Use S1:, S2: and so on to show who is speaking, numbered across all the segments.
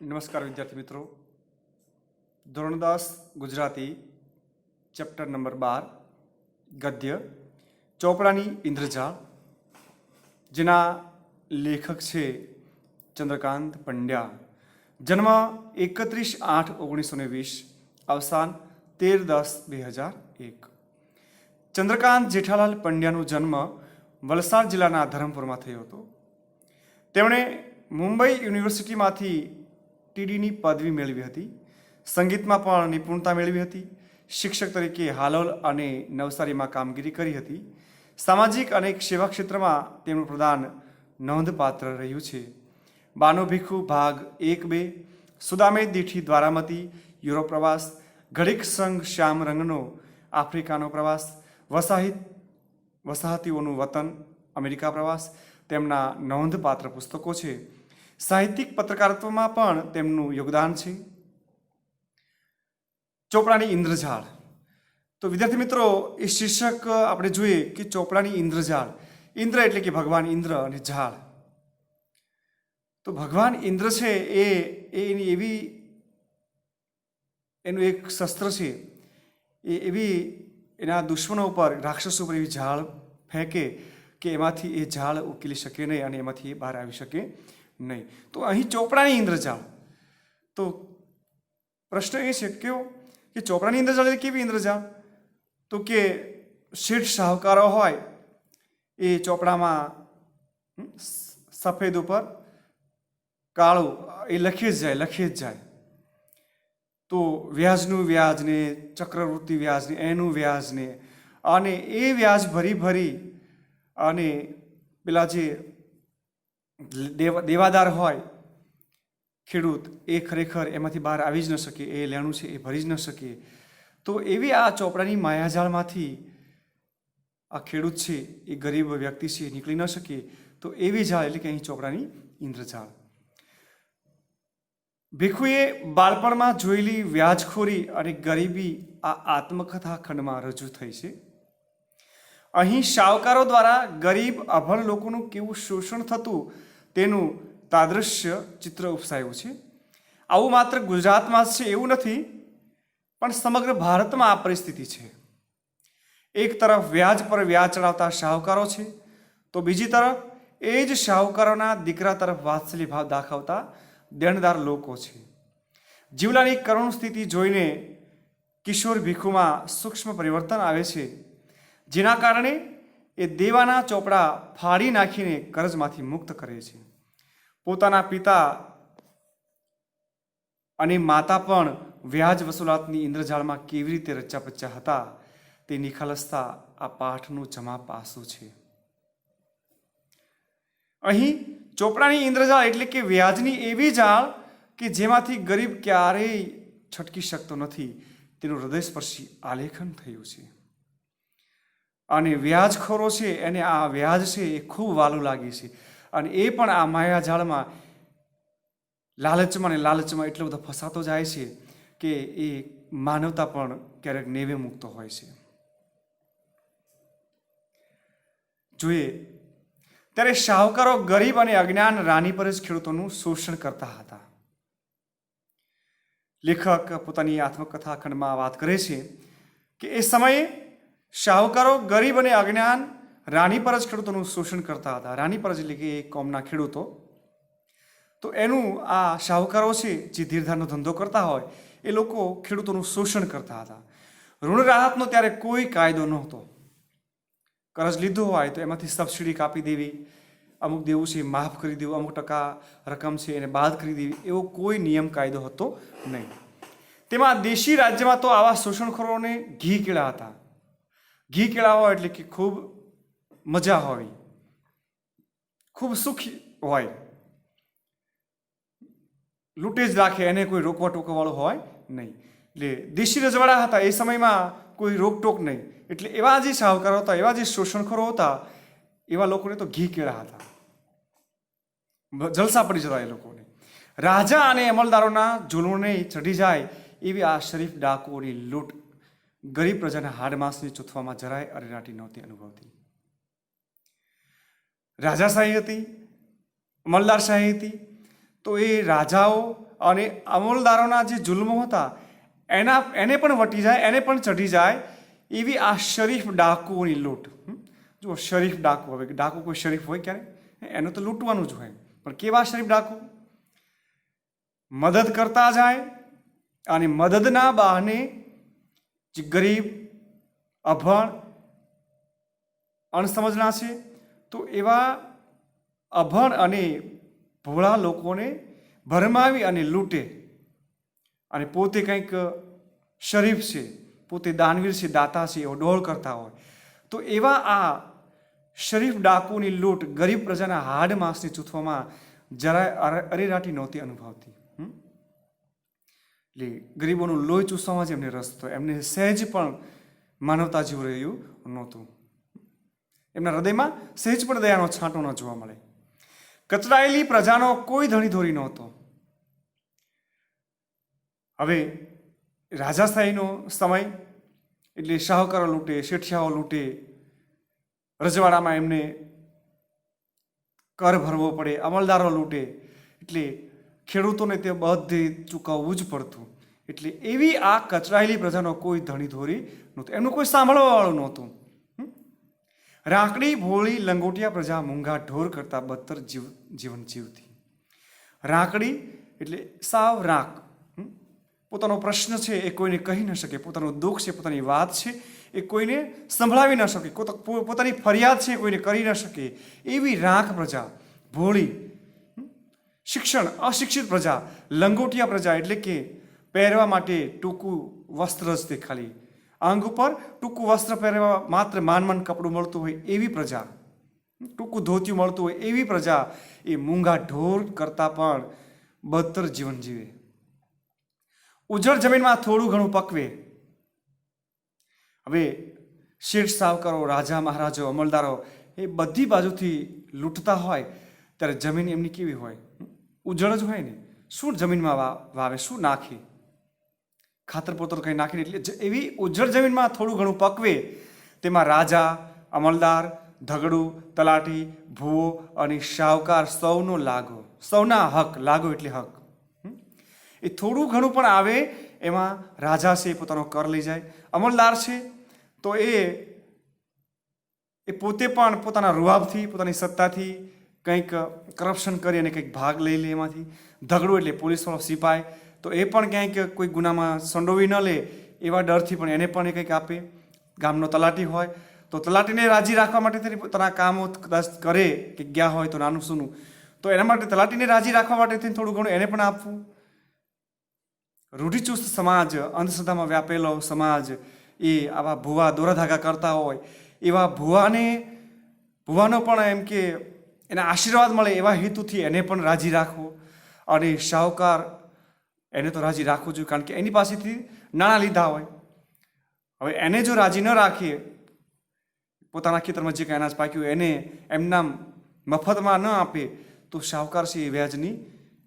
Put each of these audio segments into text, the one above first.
S1: નમસ્કાર વિદ્યાર્થી મિત્રો. ધોરણ 10 ગુજરાતી ચેપ્ટર નંબર 12 ગદ્ય ચોપડાની ઇન્દ્રજાળ, જેના લેખક છે ચંદ્રકાંત પંડ્યા. જન્મ 31/8/1920, અવસાન 13/10/2001. ચંદ્રકાંત જેઠાલાલ પંડ્યાનો જન્મ વલસાડ જિલ્લાના ધરમપુરમાં થયો હતો. તેમણે મુંબઈ યુનિવર્સિટીમાંથી ટીડીની પદવી મેળવી હતી. સંગીતમાં પણ નિપુણતા મેળવી હતી. શિક્ષક તરીકે હાલોલ અને નવસારીમાં કામગીરી કરી હતી. સામાજિક અને સેવા ક્ષેત્રમાં તેમનું પ્રદાન નોંધપાત્ર રહ્યું છે. બાનો ભીખુ ભાગ 1-2, સુદામે દીઠી દ્વારામતી, યુરોપ પ્રવાસ, ઘડીક સંઘ શ્યામ રંગનો આફ્રિકાનો પ્રવાસ, વસાહતીઓનું વતન અમેરિકા પ્રવાસ તેમના નોંધપાત્ર પુસ્તકો છે. સાહિત્યિક પત્રકારત્વમાં પણ તેમનું યોગદાન છે. ચોપડાની ઇન્દ્રજાળ. તો વિદ્યાર્થી મિત્રો, એ શીર્ષક આપણે જોઈએ કે ચોપડાની ઇન્દ્રજાળ. ઇન્દ્ર એટલે કે ભગવાન ઇન્દ્ર અને ઝાળ. તો ભગવાન ઇન્દ્ર છે એનું એક શસ્ત્ર છે. એ એવી એના દુશ્મનો ઉપર, રાક્ષસો ઉપર એવી ઝાળ ફેંકે કે એમાંથી એ ઝાળ ઉકેલી શકે નહીં અને એમાંથી એ બહાર આવી શકે નહીં. તો અહીં ચોપડાની ઇન્દ્રજાળ. તો પ્રશ્ન એ છે કે ચોપડાની ઇન્દ્રજાળ એટલે કેવી ઇન્દ્રજાળ? તો કે શેઠ શાહુકારો હોય એ ચોપડામાં સફેદ ઉપર કાળું એ લખી જ જાય. તો વ્યાજનું વ્યાજ ને, ચક્રવૃત્તિ વ્યાજ ને, એનું વ્યાજ ને, અને એ વ્યાજ ભરી અને પેલા જે દેવાદાર હોય ખેડૂત, એ ખરેખર એમાંથી બહાર આવી જ ન શકે, એ લેણું છે એ ભરી જ ન શકે. તો એવી આ ચોપડાની માયાજાળમાંથી આ ખેડૂત છે, એ ગરીબ વ્યક્તિ છે, એ નીકળી ન શકે. તો એવી જાળ એટલે કે અહીં ચોપડાની ઇન્દ્રજાળ. ભીખુએ બાળપણમાં જોયેલી વ્યાજખોરી અને ગરીબી આ આત્મકથા ખંડમાં રજૂ થઈ છે. અહીં શાહુકારો દ્વારા ગરીબ અભણ લોકોનું કેવું શોષણ થતું તેનું તાદૃશ્ય ચિત્ર ઉપસાયું છે. આવું માત્ર ગુજરાતમાં જ છે એવું નથી, પણ સમગ્ર ભારતમાં આ પરિસ્થિતિ છે. એક તરફ વ્યાજ પર વ્યાજ ચડાવતા શાહુકારો છે, તો બીજી તરફ એ જ શાહુકારોના દીકરા તરફ વાત્સલ્ય ભાવ દાખવતા દેણદાર લોકો છે. જીવલાની કરુણ સ્થિતિ જોઈને કિશોર ભીખુમાં સૂક્ષ્મ પરિવર્તન આવે છે, જેના કારણે એ દેવાના ચોપડા ફાડી નાખીને કરજમાંથી મુક્ત કરે છે. પોતાના પિતા અને માતા પણ વ્યાજ વસૂલાતની ઇન્દ્રજાળમાં કેવી રીતે રચ્યા હતા તે નિખાલસતા આ પાઠનું જમા પાસું છે. અહીં ચોપડાની ઇન્દ્રજાળ એટલે કે વ્યાજની એવી જાળ કે જેમાંથી ગરીબ ક્યારેય છટકી શકતો નથી, તેનું હૃદયસ્પર્શી આલેખન થયું છે. અને વ્યાજખોરો છે એને આ વ્યાજ છે એ ખૂબ વાલું લાગે છે, અને એ પણ આ માયાજાળમાં લાલચમાં એટલો બધો ફસાતો જાય છે કે એ માનવતા પણ ક્યારેક નેવે મૂકતો હોય છે. જોઈએ ત્યારે શાહુકારો ગરીબ અને અજ્ઞાન રાની પર જ ખેડૂતોનું શોષણ કરતા હતા. લેખક પોતાની આત્મકથા ખંડમાં વાત કરે છે કે એ સમયે શાહુકારો ગરીબ અને અજ્ઞાન રાની પર જ ખેડૂતોનું શોષણ કરતા હતા. રાની પર જ એટલે કે એક કોમના ખેડૂતો. તો એનું આ શાહુકારો છે જે ધીરધારનો ધંધો કરતા હોય એ લોકો ખેડૂતોનું શોષણ કરતા હતા. ઋણ રાહતનો ત્યારે કોઈ કાયદો નહોતો. કરજ લીધો હોય તો એમાંથી સબસિડી કાપી દેવી, અમુક દેવું છે માફ કરી દેવું, અમુક ટકા રકમ છે એને બાદ કરી દેવી, એવો કોઈ નિયમ કાયદો હતો નહીં. તેમાં દેશી રાજ્યમાં તો આવા શોષણખોરોને ઘી કેળા હતા. ઘી કેળા હોય એટલે કે ખૂબ મજા હોય, ખૂબ સુખી હોય, લૂંટે જ રાખે, એને કોઈ રોકવા ટોકવાવાળો હોય નહીં. એટલે દેશી રજવાડા હતા એ સમયમાં, કોઈ રોકટોક નહીં. એટલે એવા જે શાહુકારો હતા, એવા જે શોષણખોરો હતા, એવા લોકોને તો ઘી કેળા હતા, જલસા પડી જતા એ લોકોને. રાજા અને અમલદારોના જુલમને ચઢી જાય એવી આ શરીફ ડાકોની લૂંટ ગરીબ પ્રજાના હાડમાંસને ચૂથવામાં જરાય અરેરાટી નહોતી અનુભવતી. રાજાશાહી હતી, અમલદારશાહી હતી. તો એ રાજાઓ અને અમલદારોના જે જુલ્મો હતા એને પણ વટી જાય, એને પણ ચઢી જાય એવી આ શરીફ ડાકુઓની લૂંટ. જુઓ, શરીફ ડાકુ. હવે ડાકુ કોઈ શરીફ હોય ક્યારે? એનું તો લૂંટવાનું જ હોય. પણ કેવા શરીફ ડાકુ? મદદ કરતા જાય અને મદદના બહાને જે ગરીબ, અભણ, અણસમજના છે, તો એવા અભણ અને ભોળા લોકોને ભરમાવી અને લૂંટે અને પોતે કંઈક શરીફ છે, પોતે દાનવીર છે, દાતા છે, એવો ડોળ કરતા હોય. તો એવા આ શરીફ ડાકુની લૂંટ ગરીબ પ્રજાના હાડ માંસને ચૂથવામાં જરાય અરેરાટી નહોતી અનુભવતી. એટલે ગરીબોનું લોહી ચૂસવામાં જ એમને રસ હતો. એમને સહેજ પણ માનવતા જેવું રહ્યું નહોતું. એમના હૃદયમાં સહેજ પણ દયાનો છાંટો ન જોવા મળે. કચડાયેલી પ્રજાનો કોઈ ધણીધોરી નહોતો. હવે રાજાશાહીનો સમય એટલે શાહુકારો લૂંટે, શેઠિયાઓ લૂંટે, રજવાડામાં એમને કર ભરવો પડે, અમલદારો લૂંટે, એટલે ખેડૂતોને તે બધે ચૂકવવું જ પડતું. એટલે એવી આ કચડાયેલી પ્રજાનો કોઈ ધણીધોરી નહોતું, એમનું કોઈ સાંભળવાવાળું નહોતું. રાંકડી ભોળી લંગોટિયા પ્રજા મૂંગા ઢોર કરતાં બદતર જીવન જીવતી. રાંકડી એટલે સાવ રાંક. પોતાનો પ્રશ્ન છે એ કોઈને કહી ન શકે, પોતાનું દુઃખ છે, પોતાની વાત છે એ કોઈને સંભળાવી ન શકે, પોતાની ફરિયાદ છે એ કોઈને કરી ન શકે એવી રાંક પ્રજા, ભોળી, અશિક્ષિત પ્રજા, લંગોટિયા પ્રજા એટલે કે પહેરવા માટે ટૂંકું વસ્ત્ર જ તે, ખાલી અંગ ઉપર ટૂંકું વસ્ત્ર પહેરવા માત્ર માન કપડું મળતું હોય એવી પ્રજા, ટૂંકું ધોતિયું મળતું હોય એવી પ્રજા એ મૂંગા ઢોર કરતાં પણ બદતર જીવન જીવે. ઉજળ જમીનમાં થોડું ઘણું પકવે. હવે શેઠ સાવકારો, રાજા મહારાજો, અમલદારો એ બધી બાજુથી લૂંટતા હોય ત્યારે જમીન એમની કેવી હોય? ઉજળ જ હોય ને. શું જમીનમાં વાવે, શું નાખે? ખાતર પોતર કંઈ નાખીને. એટલે એવી ઉજળ જમીનમાં થોડું ઘણું પકવે. તેમાં રાજા, અમલદાર, ધગડું, તલાટી, ભૂવો અને શાહુકાર સૌનો લાગો, સૌના હક. લાગો એટલે હક. એ થોડું ઘણું પણ આવે એમાં રાજા છે એ પોતાનો કર લઈ જાય, અમલદાર છે તો એ પોતે પણ પોતાના રૂઆબથી, પોતાની સત્તાથી કંઈક કરપ્શન કરી અને કંઈક ભાગ લઈ લે એમાંથી. ધગડું એટલે પોલીસવાળો, સિપાઈ, તો એ પણ ક્યાંક કોઈ ગુનામાં સંડોવી ન લે એવા ડરથી પણ એને પણ એ કંઈક આપે. ગામનો તલાટી હોય તો તલાટીને રાજી રાખવા માટે પોતાના કામો કદાચ કરે કે ગયા હોય તો નાનું સૂનું, તો એના માટે તલાટીને રાજી રાખવા માટે થોડું ઘણું એને પણ આપવું. રૂઢિચુસ્ત સમાજ, અંધશ્રદ્ધામાં વ્યાપેલો સમાજ એ આવા ભૂવા દોરાધાગા કરતા હોય એવા ભૂવાનો પણ એમ કે એના આશીર્વાદ મળે એવા હેતુથી એને પણ રાજી રાખવો. અને શાહુકાર એને તો રાજી રાખવું જોઈએ, કારણ કે એની પાસેથી નાણાં લીધા હોય. હવે એને જો રાજી ન રાખીએ, પોતાના ખેતરમાં જે કંઈ અનાજ પાક્યું એને એમના મફતમાં ન આપે તો શાહુકાર છે એ વ્યાજની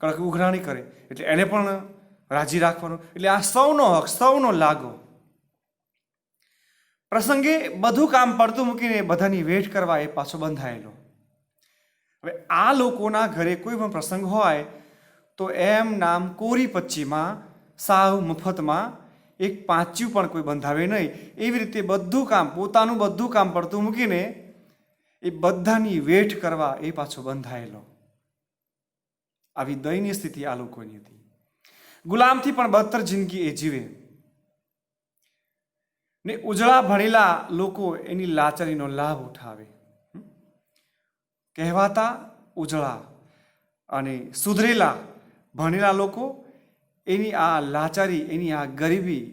S1: કડક ઉઘરાણી કરે. એટલે એને પણ રાજી રાખવાનું. એટલે આ સૌનો હક, સૌનો લાગો. પ્રસંગે બધું કામ પડતું મૂકીને બધાની વેઠ કરવા એ પાછો બંધાયેલો. હવે આ લોકોના ઘરે કોઈ પણ પ્રસંગ હોય તો એમ નામ કોરી પચ્ચીમાં સાવ મફતમાં એક પાંચ્યું પણ કોઈ બંધાવે નહીં. એવી રીતે બધું કામ, પોતાનું બધું કામ પડતું મૂકીને એ બધાની વેઠ કરવા એ પાછો બંધાયેલો. આવી દયનીય સ્થિતિ આ લોકોની હતી. ગુલામથી પણ બદતર જિંદગી એ જીવે ને ઉજળા ભણેલા લોકો એની લાચારીનો લાભ ઉઠાવે. કહેવાતા ઉજળા અને સુધરેલા ભણેલા લોકો એની આ લાચારી, એની આ ગરીબી,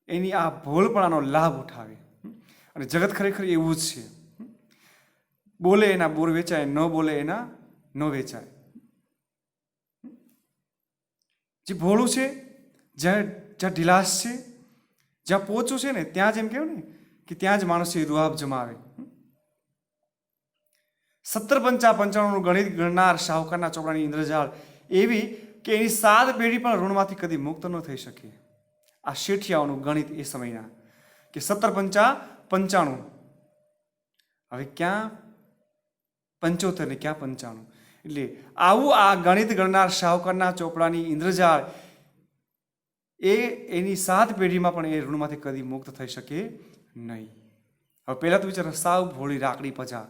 S1: એની આ ભોળપણાનો લાભ ઉઠાવે. અને જગત ખરેખર એવું જ છે. બોલે એના બોર વેચાય, ન બોલે એના ન વેચાય. જે ભોળું છે, જ્યાં ઢીલાસ છે, જ્યાં પોચું છે ને ત્યાં જ એમ કહેવાય ને કે ત્યાં જ માણસ રૂઆબ જમાવે. 1755 ગણિત ગણનાર શાહુકારના ચોપડાની ઇન્દ્રજાળ એવી કે એની 7 પેઢી પણ ઋણમાંથી કદી મુક્ત ન થઈ શકે. આ શેઠિયાઓનું ગણિત એ સમયના કે 1755, હવે ક્યાં 75 ને ક્યાં 95. એટલે આવું આ ગણિત ગણનાર શાહુકારના ચોપડાની ઇન્દ્રજાળ એની 7 પેઢીમાં પણ એ ઋણમાંથી કદી મુક્ત થઈ શકે નહીં. હવે પહેલાં તો વિચાર, સાવ ભોળી રાકડી પજા,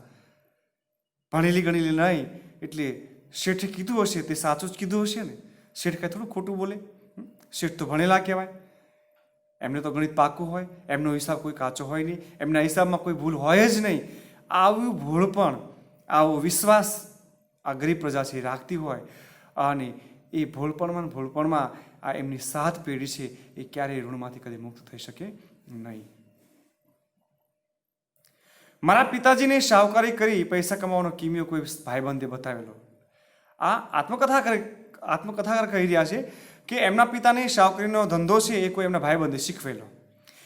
S1: ભણેલી ગણેલી નહીં, એટલે શેઠે કીધું હશે તે સાચું જ કીધું હશે ને. શેઠ કાંઈ થોડું ખોટું બોલે? શેઠ તો ભણેલા કહેવાય, એમને તો ગણિત પાકું હોય, એમનો હિસાબ કોઈ કાચો હોય નહીં, એમના હિસાબમાં કોઈ ભૂલ હોય જ નહીં. આવું ભૂલપણ, આવો વિશ્વાસ આ ગરીબ પ્રજા છે એ રાખતી હોય, અને એ ભૂલપણમાં આ એમની 7 પેઢી છે એ ક્યારેય ઋણમાંથી કદી મુક્ત થઈ શકે નહીં. મારા પિતાજીને શાહુકારી કરી પૈસા કમાવાનો કિમિયો કોઈ ભાઈબંધે બતાવેલો. આ આત્મકથાકાર કહી રહ્યા છે કે એમના પિતાને શાહુકારીનો ધંધો છે એ કોઈ એમના ભાઈબંધે શીખવેલો.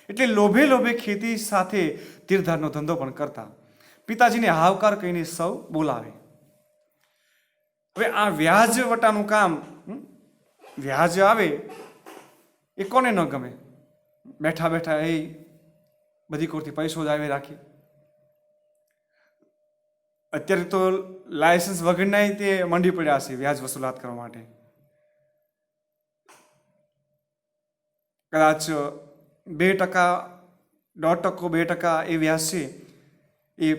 S1: એટલે લોભે ખેતી સાથે તીરધારનો ધંધો પણ કરતા. પિતાજીને હાવકાર કહીને સૌ બોલાવે. હવે આ વ્યાજ વટાનું કામ, વ્યાજ આવે એ કોને ન ગમે? બેઠા બેઠા એ બધી કોરથી પૈસો જ આવે રાખી. અત્યારે તો લાયસન્સ વગરના તે મંડી પડ્યા છે વ્યાજ વસૂલાત કરવા માટે. કદાચ 2%, 1.5%, 2% એ વ્યાજ છે એ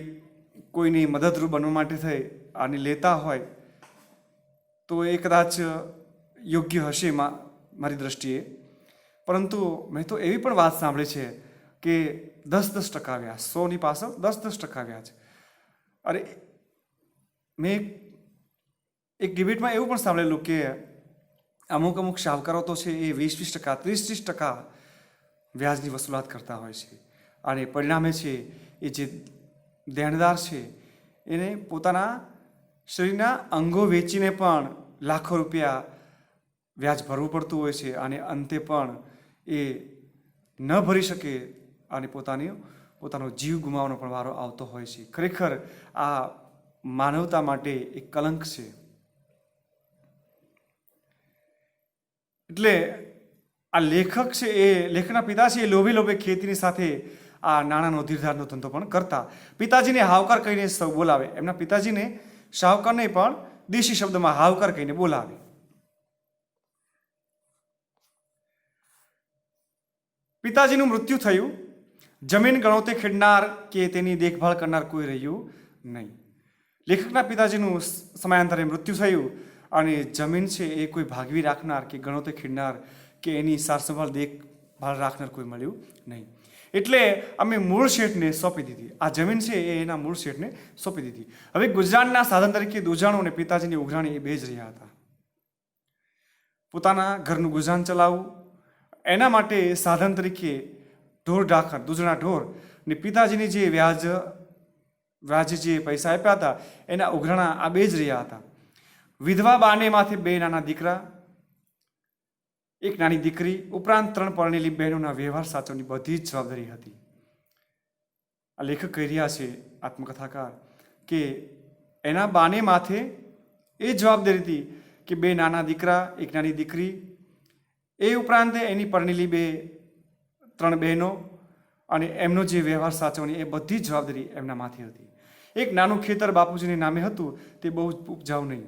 S1: કોઈની મદદરૂપ બનવા માટે થઈ આને લેતા હોય તો એ કદાચ યોગ્ય હશે મારી દ્રષ્ટિએ. પરંતુ મેં તો એવી પણ વાત સાંભળી છે કે 10% વ્યાજ, 100ની પાછળ 10% વ્યાજ. અરે મેં એક ડિબેટમાં એવું પણ સાંભળેલું કે અમુક શાહુકારો તો છે એ 20%, 30% વ્યાજની વસૂલાત કરતા હોય છે, અને પરિણામે છે એ જે દેણદાર છે એને પોતાના શરીરના અંગો વેચીને પણ લાખો રૂપિયા વ્યાજ ભરવું પડતું હોય છે, અને અંતે પણ એ ન ભરી શકે અને પોતાનો જીવ ગુમાવવાનો પણ વારો આવતો હોય છે. ખરેખર આ માનવતા માટે એક કલંક છે. એટલે આ લેખક છે એ લેખકના પિતા છે એ લોભે ખેતીની સાથે આ નાણાંનો ધીરધારનો ધંધો પણ કરતા. પિતાજીને હાવકાર કહીને સૌ બોલાવે. એમના પિતાજીને શાહુકારને પણ દેશી શબ્દમાં હાવકાર કહીને બોલાવે. પિતાજીનું મૃત્યુ થયું. જમીન ગણોતે ખેડનાર કે તેની દેખભાળ કરનાર કોઈ રહ્યું નહીં. લેખકના પિતાજીનું સમયાંતરે મૃત્યુ થયું, અને જમીન છે એ કોઈ ભાગવી રાખનાર કે ગણોતે ખેડનાર કે એની સારસંભાળ દેખભાળ રાખનાર કોઈ મળ્યું નહીં. એટલે અમે મૂળ શેઠને સોંપી દીધી. આ જમીન છે એ એના મૂળ શેઠને સોંપી દીધી. હવે ગુજરાતના સાધન તરીકે દુજાણું અને પિતાજીની ઉઘરાણી એ બે જ રહ્યા હતા. પોતાના ઘરનું ગુજરાન ચલાવવું, એના માટે સાધન તરીકે ઢોર ઢાખર, દૂધના ઢોર, ને પિતાજીની જે વ્યાજે જે પૈસા આપ્યા હતા એના ઉઘરાણા આ બે જ રહ્યા હતા. વિધવા બાને માથે 2 નાના દીકરા, 1 નાની દીકરી, ઉપરાંત 3 પરણેલી બહેનોના વ્યવહાર સાચવવાની બધી જ જવાબદારી હતી. આ લેખક કહી રહ્યા છે, આત્મકથાકાર, કે એના બાને માથે એ જવાબદારી હતી કે 2 નાના દીકરા, 1 નાની દીકરી, એ ઉપરાંત એની પરણેલી 3 બહેનો, અને એમનો જે વ્યવહાર સાચવવાની એ બધી જ જવાબદારી એમના માથે હતી. એક નાનું ખેતર બાપુજીને નામે હતું, તે બહુ ઉપજાઉ નહીં.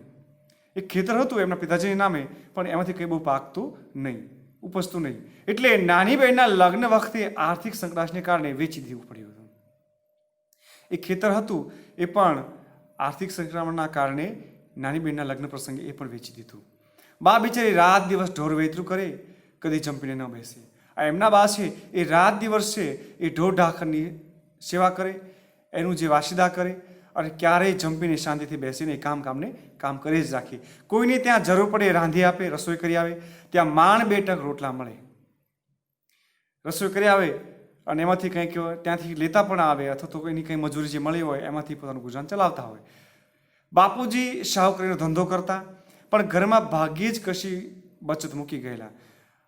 S1: એક ખેતર હતું એમના પિતાજીના નામે, પણ એમાંથી કંઈ બહુ પાકતું નહીં, ઉપજતું નહીં. એટલે નાની બહેનના લગ્ન વખતે આર્થિક સંકટાશને કારણે વેચી દેવું પડ્યું હતું. એ ખેતર હતું એ પણ આર્થિક સંકટના કારણે નાની બહેનના લગ્ન પ્રસંગે એ પણ વેચી દીધું. બા બિચારી રાત દિવસ ઢોર વેતરું કરે, કદી જંપીને ન બેસે. આ એમના બા છે એ રાત દિવસ છે એ ઢોર ઢાખરની સેવા કરે, એનું જે વાસીદા કરે, અને ક્યારેય જંપીને શાંતિથી બેસીને એ કામ કરે જ રાખે. કોઈને ત્યાં જરૂર પડે રાંધી આપે, રસોઈ કરી આવે. ત્યાં માંડ 2 ટંક રોટલા મળે, રસોઈ કરી આવે, અને એમાંથી કંઈક ત્યાંથી લેતા પણ આવે, અથવા તો એની કંઈ મજૂરી જે મળી હોય એમાંથી પોતાનું ગુજરાન ચલાવતા હોય. બાપુજી શાહુકારીનો ધંધો કરતા, પણ ઘરમાં ભાગ્યે જ કશી બચત મૂકી ગયેલા.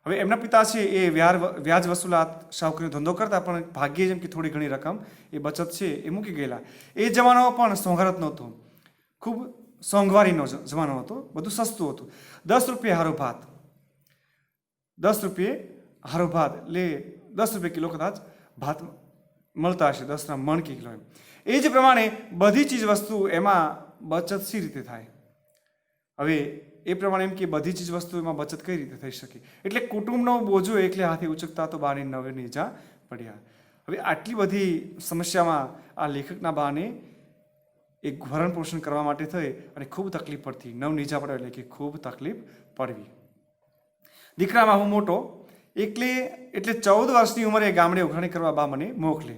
S1: હવે એમના પિતા છે એ વ્યાજ વસૂલાત શાહુકારીનો ધંધો કરતા, પણ ભાગ્યે જેમ કે થોડી ઘણી રકમ એ બચત છે એ મૂકી ગયેલા. એ જમાનો પણ સોંગારત નહોતો, ખૂબ સોંઘવારીનો જમાનો હતો, બધું સસ્તું હતું. 10 રૂપિયે હારો ભાત, 10 રૂપિયે હારો ભાત, એટલે 10 રૂપિયા કિલો કદાચ ભાત મળતા હશે, 10ના મણ કે કિલો. એ જ પ્રમાણે બધી ચીજ વસ્તુ એમાં બચત સી રીતે થાય? હવે એ પ્રમાણે એમ કે બધી જ વસ્તુમાં બચત કઈ રીતે થઈ શકે, એટલે કુટુંબનો બોજો એકલે હાથે ઉચકતા તો બાને નવે નેજા પડ્યા. હવે આટલી બધી સમસ્યામાં આ લેખકના બાને એક ભરણ પોષણ કરવા માટે થઈ અને ખૂબ તકલીફ પડતી. નવ નીચા પડ્યો એટલે કે ખૂબ તકલીફ પડવી. દીકરામાં હું મોટો એટલે 14 વર્ષની ઉંમરે ગામડે ઉઘરાણી કરવા બા મને મોકલે.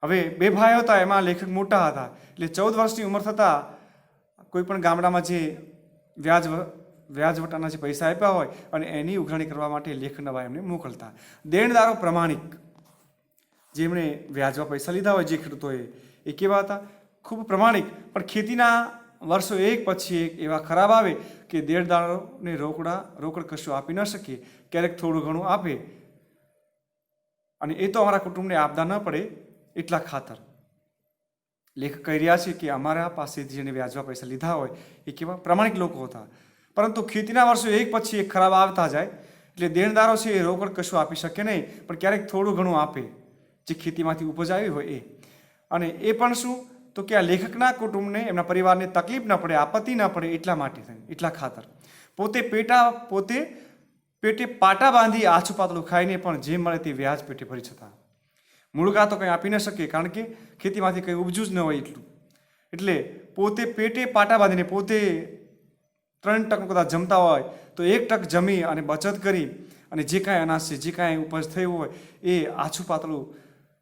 S1: હવે 2 ભાઈઓ હતા, એમાં લેખક મોટા હતા એટલે 14 વર્ષની ઉંમર થતાં કોઈ પણ ગામડામાં જે વ્યાજ વટાના જે પૈસા આપ્યા હોય અને એની ઉઘરાણી કરવા માટે લેખકના બા એમને મોકલતા. દેણદારો પ્રમાણિક, જેમણે વ્યાજમાં પૈસા લીધા હોય જે ખેડૂતોએ, એ કેવા હતા? ખૂબ પ્રમાણિક. પણ ખેતીના વર્ષો એક પછી એક એવા ખરાબ આવે કે દેણદારોને રોકડ કશું આપી ન શકીએ, ક્યારેક થોડું ઘણું આપે, અને એ તો અમારા કુટુંબને આપદા ન પડે એટલા ખાતર. લેખક કહી રહ્યા છે કે અમારા પાસેથી જેને વ્યાજમાં પૈસા લીધા હોય એ કેવા પ્રમાણિક લોકો હતા. પરંતુ ખેતીના વર્ષો એક પછી એક ખરાબ આવતા જાય એટલે દેણદારો છે એ રોકડ કશું આપી શકે નહીં, પણ ક્યારેક થોડું ઘણું આપે જે ખેતીમાંથી ઉપજ આવી હોય એ. અને એ પણ શું તો કે આ લેખકના કુટુંબને, એમના પરિવારને તકલીફ ન પડે, આપત્તિ ન પડે એટલા માટે થાય, એટલા ખાતર. પોતે પેટે પાટા બાંધી આછું પાતળું ખાઈને પણ જે મળે તે વ્યાજ પેટે ભરી જતા. મૂળગા તો કંઈ આપી ન શકે, કારણ કે ખેતીમાંથી કંઈ ઉપજ્યું જ ન હોય એટલું. એટલે પોતે પેટે પાટા બાંધીને પોતે 3 ટક કદાચ જમતા હોય તો 1 ટક જમી અને બચત કરી અને જે કાંઈ અનાજ છે, જે કાંઈ ઉપજ થયું હોય એ આછું પાતળું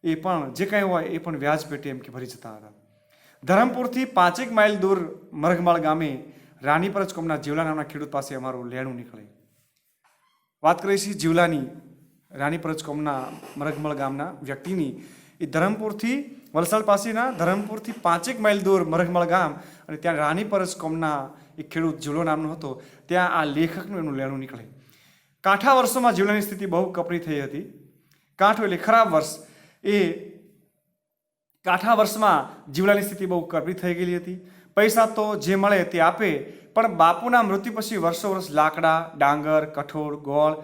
S1: એ પણ જે કાંઈ હોય એ પણ વ્યાજ પેટે એમ કે ભરી જતા હતા. ધરમપુરથી 5 માઇલ દૂર મરઘમાળ ગામે રાનીપરજ કોમના જીવલા નામના ખેડૂત પાસે અમારું લેણું નીકળે. વાત કરીએ છીએ જીવલાની, રાનીપરજ કોમના મરઘમાળ ગામના વ્યક્તિની. એ ધરમપુરથી, વલસાડ પાસેના ધરમપુરથી 5 માઇલ દૂર મરઘમાળ ગામ, અને ત્યાં રાનીપરજ કોમના એક ખેડૂત જીવલો નામનો હતો, ત્યાં આ લેખકનું એનું લેણું નીકળે. કાંઠા વર્ષોમાં જીવલાની સ્થિતિ બહુ કપરી થઈ હતી. કાંઠો એટલે ખરાબ વર્ષ. એ કાંઠા વર્ષમાં જીવલાની સ્થિતિ બહુ કપરી થઈ ગયેલી હતી. પૈસા તો જે મળે તે આપે, પણ બાપુના મૃત્યુ પછી વર્ષો વર્ષ લાકડા, ડાંગર, કઠોળ, ગોળ,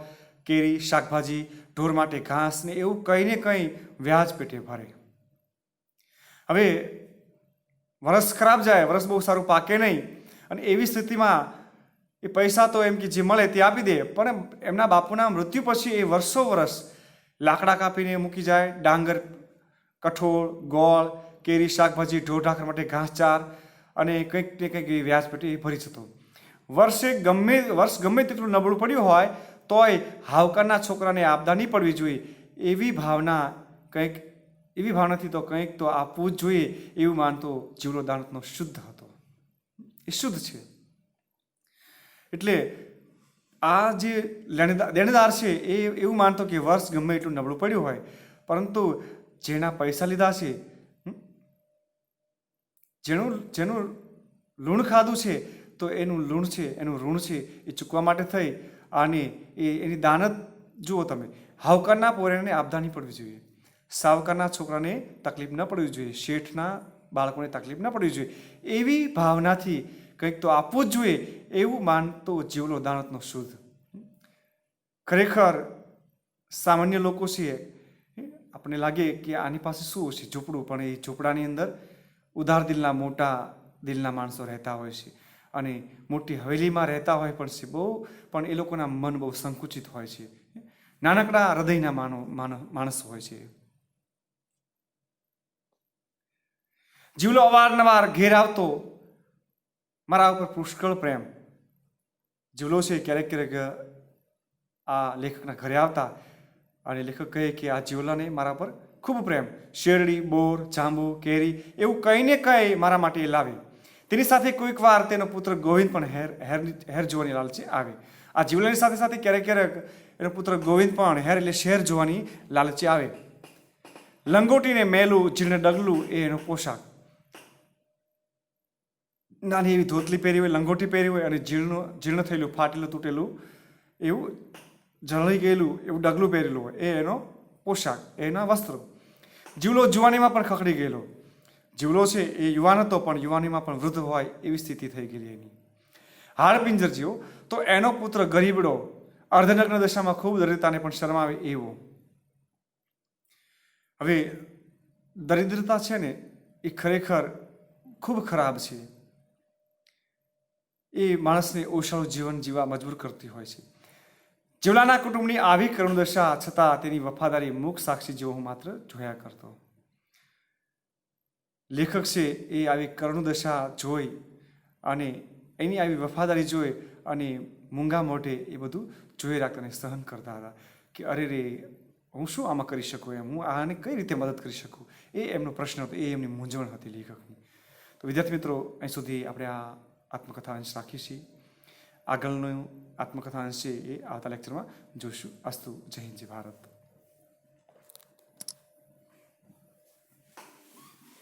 S1: કેરી, શાકભાજી, ઢોર માટે ઘાસ ને એવું કંઈ ને કંઈ વ્યાજ પેટે ભરે. હવે વરસ ખરાબ જાય, વરસ બહુ સારું પાકે નહીં, અને એવી સ્થિતિમાં એ પૈસા તો એમ કે જે મળે તે આપી દે, પણ એમના બાપુના મૃત્યુ પછી એ વર્ષો વર્ષ લાકડા કાપીને મૂકી જાય, ડાંગર, કઠોળ, ગોળ, કેરી, શાકભાજી, ઢોર ઢાંખર માટે ઘાસચાર અને કંઈક ને કંઈક વ્યાજ પેટે એ ભરી જતો. વર્ષ ગમે તેટલું નબળું પડ્યું હોય તોય હાવકારના છોકરાને આપદા નહીં પડવી જોઈએ એવી ભાવનાથી તો કંઈક તો આપવું જ જોઈએ એવું માનતો જીવલો દાનતનો શુદ્ધ હતો. એ શુદ્ધ છે. એટલે આ જે દેણદાર છે એ એવું માનતો કે વર્ષ ગમે એટલું નબળું પડ્યું હોય, પરંતુ જેના પૈસા લીધા છે, જેનું લૂણ ખાધું છે, તો એનું ઋણ છે એ ચૂકવા માટે થઈ અને એની દાનત જુઓ તમે. હાવકારના પોરેને આપદા નહીં પડવી જોઈએ, સાવકારના છોકરાને તકલીફ ન પડવી જોઈએ, શેઠના બાળકોને તકલીફ ન પડવી જોઈએ, એવી ભાવનાથી કંઈક તો આપવું જ જોઈએ એવું માનતો જીવલો દાનતનો શુદ્ધ. ખરેખર સામાન્ય લોકો છે, આપણને લાગે કે આની પાસે શું છે, ઝૂંપડું, પણ એ ઝૂંપડાની અંદર ઉદાર દિલના, મોટા દિલના માણસો રહેતા હોય છે, અને મોટી હવેલીમાં રહેતા હોય પણ છે પણ એ લોકોના મન બહુ સંકુચિત હોય છે, નાનકડા હૃદયના માણસ હોય છે. જીવલો અવારનવાર ઘેર આવતો, મારા ઉપર પુષ્કળ પ્રેમ. જીવલો છે ક્યારેક આ લેખકના ઘરે આવતા અને લેખક કહે કે આ જીવલાને મારા પર ખૂબ પ્રેમ, શેરડી, બોર, જાંબુ, કેરી એવું કંઈ ને કંઈ મારા માટે લાવે. તેની સાથે કોઈક વાર તેનો પુત્ર ગોવિંદ પણ હેર જોવાની લાલચે આવે. આ જીવલાની સાથે સાથે ક્યારેક એનો પુત્ર ગોવિંદ પણ હેર એટલે શહેર જોવાની લાલચે આવે. લંગોટીને મેલું, જીર્ણ ડગલું એ એનો પોશાક. નાની એવી ધોતલી પહેરી હોય, લંગોટી પહેરી હોય, અને જીર્ણ થયેલું, ફાટેલું, તૂટેલું એવું જળાઈ ગયેલું એવું ડગલું પહેરેલું હોય, એ એનો પોશાક, એના વસ્ત્રો. જીવલો જુવાનીમાં પણ ખખડી ગયેલો. જીવલો છે એ યુવાન હતો, પણ યુવાનીમાં પણ વૃદ્ધ હોય એવી સ્થિતિ થઈ ગયેલી એની. હાડપિંજર જેવો. તો એનો પુત્ર ગરીબડો, અર્ધનગ્ન દશામાં ખૂબ દરિદ્રતાને પણ શરમાવે એવો. હવે દરિદ્રતા છે ને એ ખરેખર ખૂબ ખરાબ છે. એ માણસને ઓછાળું જીવન જીવવા મજબૂર કરતી હોય છે. જીવલાના કુટુંબની આવી કરુણદશા છતાં તેની વફાદારી મૂક સાક્ષી જેવો હું માત્ર જોયા કરતો. લેખક છે એ આવી કરુણદશા જોઈ અને એની આવી વફાદારી જોઈ અને મૂંગા મોઢે એ બધું જોઈ રાખતા અને સહન કરતા હતા કે અરે રે, હું શું આમાં કરી શકું, એમ હું આને કઈ રીતે મદદ કરી શકું. એ એમનો પ્રશ્ન હતો, એ એમની મૂંઝવણ હતી લેખકની. તો વિદ્યાર્થી મિત્રો, અહીં સુધી આપણે આ આત્મકથા અંશ રાખીએ છીએ. આગળનું આત્મકથા અંશ છે એ આવતા લેક્ચરમાં જોઈશું. અસ્તુ. જય હિન્દ, જય ભારત.